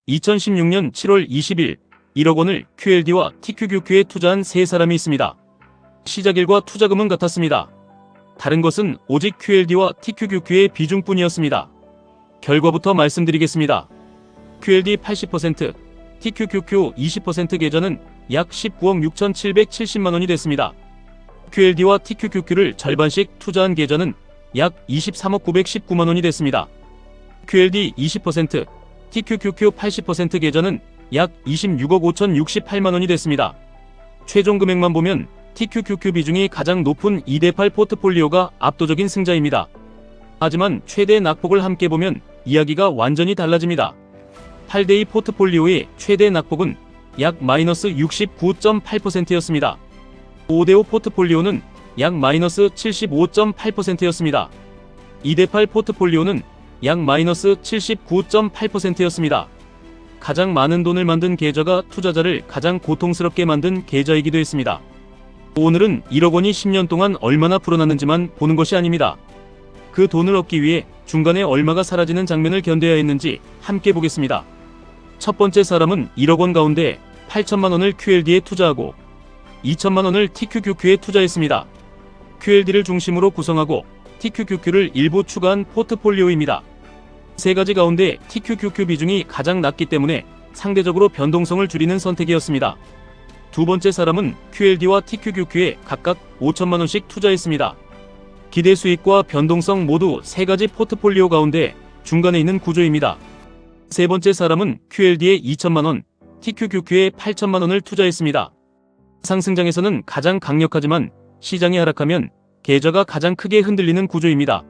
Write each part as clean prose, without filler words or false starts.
2016년 7월 20일 1억 원을 QLD와 TQQQ에 투자한 세 사람이 있습니다. 시작일과 투자금은 같았습니다. 다른 것은 오직 QLD와 TQQQ의 비중뿐이었습니다. 결과부터 말씀드리겠습니다. QLD 80%, TQQQ 20% 계좌는 약 19억 6,770만 원이 됐습니다. QLD와 TQQQ를 절반씩 투자한 계좌는 약 23억 919만 원이 됐습니다. QLD 20%, TQQQ 80% 계좌는 약 26억 5,068만 원이 됐습니다. 최종 금액만 보면 TQQQ 비중이 가장 높은 2대8 포트폴리오가 압도적인 승자입니다. 하지만 최대 낙폭을 함께 보면 이야기가 완전히 달라집니다. 8대2 포트폴리오의 최대 낙폭은 약 마이너스 69.8%였습니다. 5대5 포트폴리오는 약 마이너스 75.8%였습니다. 2대8 포트폴리오는 약 마이너스 79.8%였습니다. 가장 많은 돈을 만든 계좌가 투자자를 가장 고통스럽게 만든 계좌이기도 했습니다. 오늘은 1억 원이 10년 동안 얼마나 불어났는지만 보는 것이 아닙니다. 그 돈을 얻기 위해 중간에 얼마가 사라지는 장면을 견뎌야 했는지 함께 보겠습니다. 첫 번째 사람은 1억 원 가운데 8천만 원을 QLD에 투자하고 2천만 원을 TQQQ에 투자했습니다. QLD를 중심으로 구성하고 TQQQ를 일부 추가한 포트폴리오입니다. 세 가지 가운데 TQQQ 비중이 가장 낮기 때문에 상대적으로 변동성을 줄이는 선택이었습니다. 두 번째 사람은 QLD와 TQQQ에 각각 5천만 원씩 투자했습니다. 기대 수익과 변동성 모두 세 가지 포트폴리오 가운데 중간에 있는 구조입니다. 세 번째 사람은 QLD에 2천만 원, TQQQ에 8천만 원을 투자했습니다. 상승장에서는 가장 강력하지만 시장이 하락하면 계좌가 가장 크게 흔들리는 구조입니다.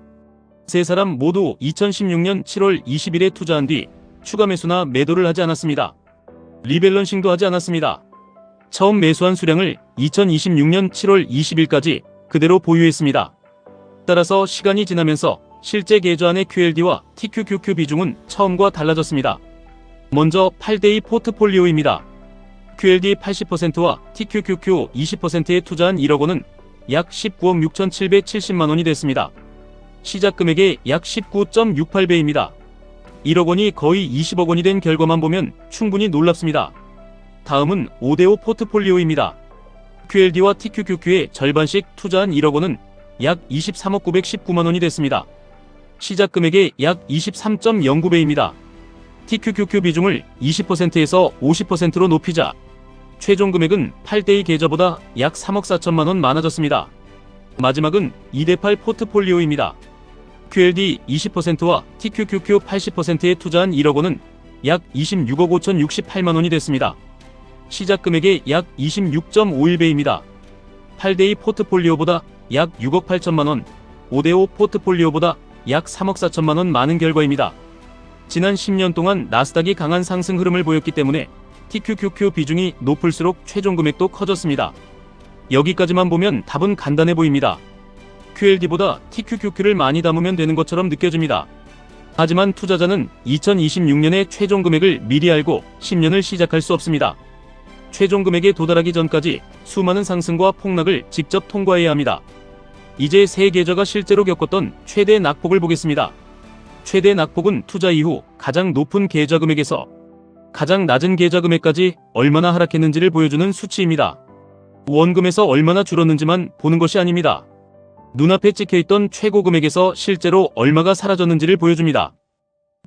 세 사람 모두 2016년 7월 20일에 투자한 뒤 추가 매수나 매도를 하지 않았습니다. 리밸런싱도 하지 않았습니다. 처음 매수한 수량을 2026년 7월 20일까지 그대로 보유했습니다. 따라서 시간이 지나면서 실제 계좌 안의 QLD와 TQQQ 비중은 처음과 달라졌습니다. 먼저 8대2 포트폴리오입니다. QLD 80%와 TQQQ 20%에 투자한 1억 원은 약 19억 6,770만 원이 됐습니다. 시작 금액의 약 19.68배입니다. 1억 원이 거의 20억 원이 된 결과만 보면 충분히 놀랍습니다. 다음은 5대5 포트폴리오입니다. QLD와 TQQQ에 절반씩 투자한 1억 원은 약 23억 919만 원이 됐습니다. 시작 금액의 약 23.09배입니다. TQQQ 비중을 20%에서 50%로 높이자 최종 금액은 8대2 계좌보다 약 3억 4천만 원 많아졌습니다. 마지막은 2대8 포트폴리오입니다. QLD 20%와 TQQQ 80%에 투자한 1억 원은 약 26억 5,068만 원이 됐습니다. 시작 금액의 약 26.51배입니다. 8대2 포트폴리오보다 약 6억 8천만 원, 5대5 포트폴리오보다 약 3억 4천만 원 많은 결과입니다. 지난 10년 동안 나스닥이 강한 상승 흐름을 보였기 때문에 TQQQ 비중이 높을수록 최종 금액도 커졌습니다. 여기까지만 보면 답은 간단해 보입니다. QLD보다 TQQQ를 많이 담으면 되는 것처럼 느껴집니다. 하지만 투자자는 2026년의 최종 금액을 미리 알고 10년을 시작할 수 없습니다. 최종 금액에 도달하기 전까지 수많은 상승과 폭락을 직접 통과해야 합니다. 이제 세 계좌가 실제로 겪었던 최대 낙폭을 보겠습니다. 최대 낙폭은 투자 이후 가장 높은 계좌 금액에서 가장 낮은 계좌 금액까지 얼마나 하락했는지를 보여주는 수치입니다. 원금에서 얼마나 줄었는지만 보는 것이 아닙니다. 눈앞에 찍혀있던 최고 금액에서 실제로 얼마가 사라졌는지를 보여줍니다.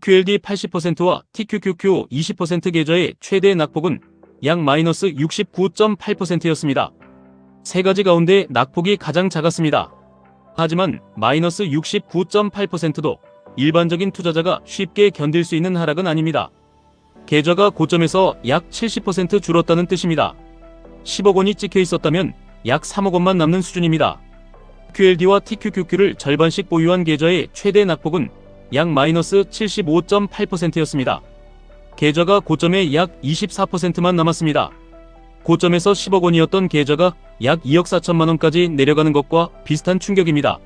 QLD 80%와 TQQQ 20% 계좌의 최대 낙폭은 약 마이너스 69.8%였습니다. 세 가지 가운데 낙폭이 가장 작았습니다. 하지만 마이너스 69.8%도 일반적인 투자자가 쉽게 견딜 수 있는 하락은 아닙니다. 계좌가 고점에서 약 70% 줄었다는 뜻입니다. 10억 원이 찍혀 있었다면 약 3억 원만 남는 수준입니다. QLD와 TQQQ를 절반씩 보유한 계좌의 최대 낙폭은 약 마이너스 75.8%였습니다. 계좌가 고점에 약 24%만 남았습니다. 고점에서 10억 원이었던 계좌가 약 2억 4천만 원까지 내려가는 것과 비슷한 충격입니다.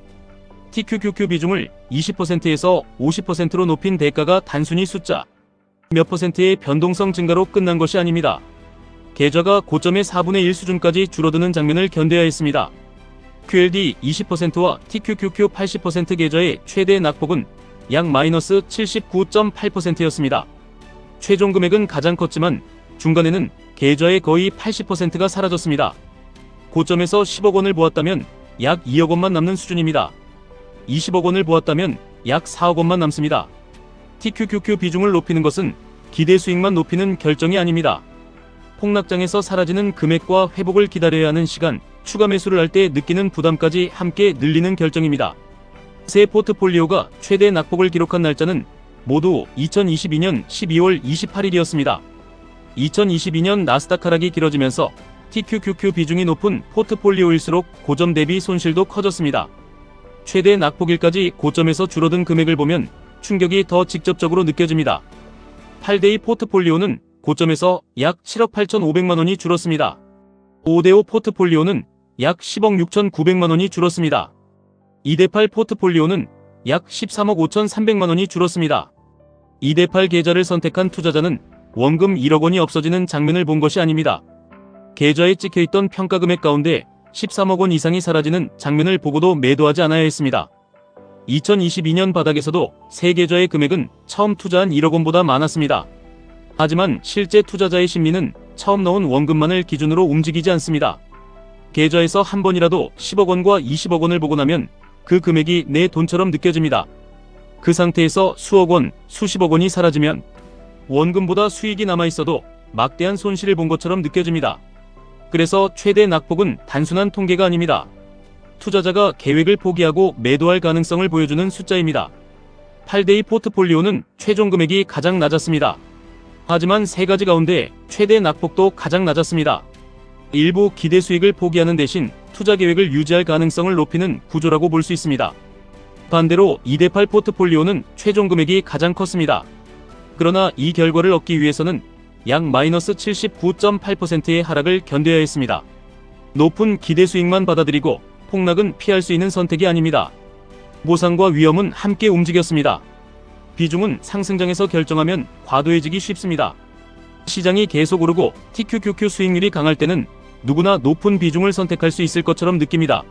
TQQQ 비중을 20%에서 50%로 높인 대가가 단순히 숫자 몇 %의 변동성 증가로 끝난 것이 아닙니다. 계좌가 고점의 4분의 1 수준까지 줄어드는 장면을 견뎌야 했습니다. QLD 20%와 TQQQ 80% 계좌의 최대 낙폭은 약 마이너스 79.8%였습니다. 최종 금액은 가장 컸지만 중간에는 계좌의 거의 80%가 사라졌습니다. 고점에서 10억 원을 보았다면 약 2억 원만 남는 수준입니다. 20억 원을 보았다면 약 4억 원만 남습니다. TQQQ 비중을 높이는 것은 기대 수익만 높이는 결정이 아닙니다. 폭락장에서 사라지는 금액과 회복을 기다려야 하는 시간, 추가 매수를 할 때 느끼는 부담까지 함께 늘리는 결정입니다. 새 포트폴리오가 최대 낙폭을 기록한 날짜는 모두 2022년 12월 28일이었습니다. 2022년 나스닥 하락이 길어지면서 TQQQ 비중이 높은 포트폴리오일수록 고점 대비 손실도 커졌습니다. 최대 낙폭일까지 고점에서 줄어든 금액을 보면 충격이 더 직접적으로 느껴집니다. 8대2 포트폴리오는 고점에서 약 7억 8,500만 원이 줄었습니다. 5대5 포트폴리오는 약 10억 6,900만 원이 줄었습니다. 2대8 포트폴리오는 약 13억 5,300만 원이 줄었습니다. 2대8 계좌를 선택한 투자자는 원금 1억 원이 없어지는 장면을 본 것이 아닙니다. 계좌에 찍혀있던 평가 금액 가운데 13억 원 이상이 사라지는 장면을 보고도 매도하지 않아야 했습니다. 2022년 바닥에서도 새 계좌의 금액은 처음 투자한 1억 원보다 많았습니다. 하지만 실제 투자자의 심리는 처음 넣은 원금만을 기준으로 움직이지 않습니다. 계좌에서 한 번이라도 10억 원과 20억 원을 보고 나면 그 금액이 내 돈처럼 느껴집니다. 그 상태에서 수억 원, 수십억 원이 사라지면 원금보다 수익이 남아있어도 막대한 손실을 본 것처럼 느껴집니다. 그래서 최대 낙폭은 단순한 통계가 아닙니다. 투자자가 계획을 포기하고 매도할 가능성을 보여주는 숫자입니다. 8대2 포트폴리오는 최종 금액이 가장 낮았습니다. 하지만 세 가지 가운데 최대 낙폭도 가장 낮았습니다. 일부 기대 수익을 포기하는 대신 투자 계획을 유지할 가능성을 높이는 구조라고 볼 수 있습니다. 반대로 2대8 포트폴리오는 최종 금액이 가장 컸습니다. 그러나 이 결과를 얻기 위해서는 약 마이너스 79.8%의 하락을 견뎌야 했습니다. 높은 기대 수익만 받아들이고 폭락은 피할 수 있는 선택이 아닙니다. 보상과 위험은 함께 움직였습니다. 비중은 상승장에서 결정하면 과도해지기 쉽습니다. 시장이 계속 오르고 TQQQ 수익률이 강할 때는 누구나 높은 비중을 선택할 수 있을 것처럼 느낍니다.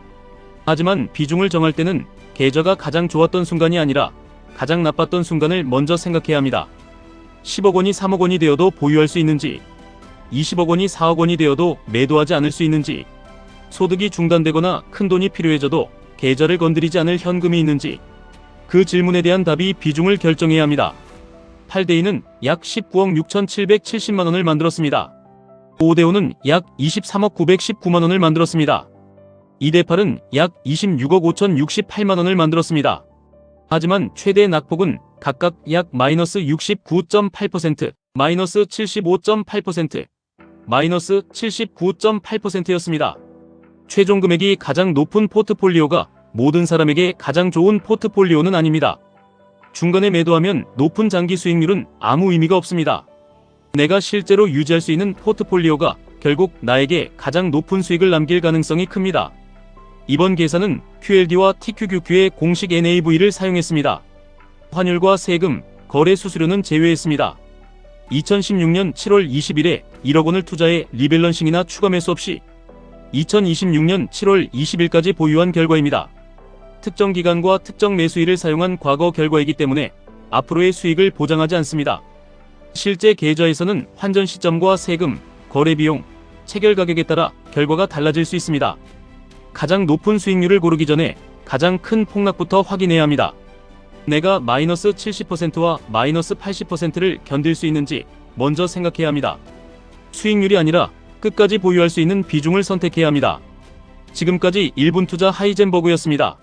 하지만 비중을 정할 때는 계좌가 가장 좋았던 순간이 아니라 가장 나빴던 순간을 먼저 생각해야 합니다. 10억 원이 3억 원이 되어도 보유할 수 있는지, 20억 원이 4억 원이 되어도 매도하지 않을 수 있는지, 소득이 중단되거나 큰돈이 필요해져도 계좌를 건드리지 않을 현금이 있는지, 그 질문에 대한 답이 비중을 결정해야 합니다. 8대2는 약 19억 6,770만 원을 만들었습니다. 5대5는 약 23억 919만 원을 만들었습니다. 2대8은 약 26억 5,068만 원을 만들었습니다. 하지만 최대 낙폭은 각각 약 마이너스 69.8%, 마이너스 75.8%, 마이너스 79.8%였습니다. 최종 금액이 가장 높은 포트폴리오가 모든 사람에게 가장 좋은 포트폴리오는 아닙니다. 중간에 매도하면 높은 장기 수익률은 아무 의미가 없습니다. 내가 실제로 유지할 수 있는 포트폴리오가 결국 나에게 가장 높은 수익을 남길 가능성이 큽니다. 이번 계산은 QLD와 TQQQ의 공식 NAV를 사용했습니다. 환율과 세금, 거래 수수료는 제외했습니다. 2016년 7월 20일에 1억 원을 투자해 리밸런싱이나 추가 매수 없이 2026년 7월 20일까지 보유한 결과입니다. 특정 기간과 특정 매수일을 사용한 과거 결과이기 때문에 앞으로의 수익을 보장하지 않습니다. 실제 계좌에서는 환전 시점과 세금, 거래 비용, 체결 가격에 따라 결과가 달라질 수 있습니다. 가장 높은 수익률을 고르기 전에 가장 큰 폭락부터 확인해야 합니다. 내가 마이너스 70%와 마이너스 80%를 견딜 수 있는지 먼저 생각해야 합니다. 수익률이 아니라 끝까지 보유할 수 있는 비중을 선택해야 합니다. 지금까지 1분 투자 하이젠버그였습니다.